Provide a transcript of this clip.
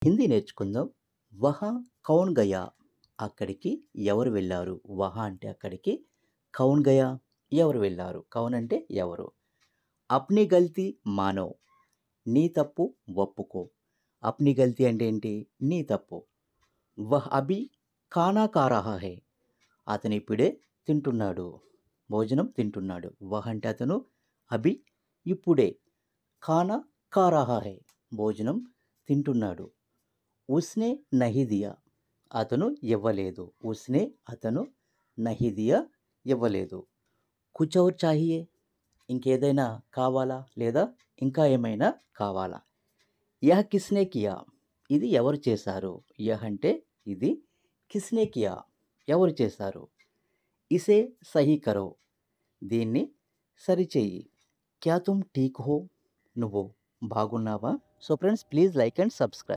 హిందీ నేర్చుకుందాం. వహా కౌన్ గయా? అక్కడికి ఎవరు వెళ్లారు? వహా అంటే అక్కడికి, కౌన్ గయా ఎవరు వెళ్లారు? కౌన్ అంటే ఎవరు? అప్నీ గల్తీ మానో, నీ తప్పు ఒప్పుకో. అప్నీ గల్తీ అంటే ఏంటి? నీ తప్పు. వహ్ అభి ఖానా ఖా రహా హై, అతను ఇప్పుడే తింటున్నాడు, భోజనం తింటున్నాడు. వహ్ అంటే అతను, అభి ఇప్పుడే, ఖానా ఖా రహా హై భోజనం తింటున్నాడు. ఉస్నే నహీ దియా, అతను ఇవ్వలేదు. ఉస్నే అతను, నహీ దియా ఇవ్వలేదు. కుచ్ ఔర్ చాహియే, ఇంకేదైనా కావాలా లేదా ఇంకా ఏమైనా కావాలా? యహ్ కిస్నే కియా, ఇది ఎవరు చేశారు? యహ్ అంటే ఇది, కిస్నే కియా ఎవరు చేశారు? ఇసే సహీ కరో, దీన్ని సరిచెయ్యి. క్యా తుమ్ ఠీక్ హో, నువ్వు బాగున్నావా? So friends, please like and subscribe.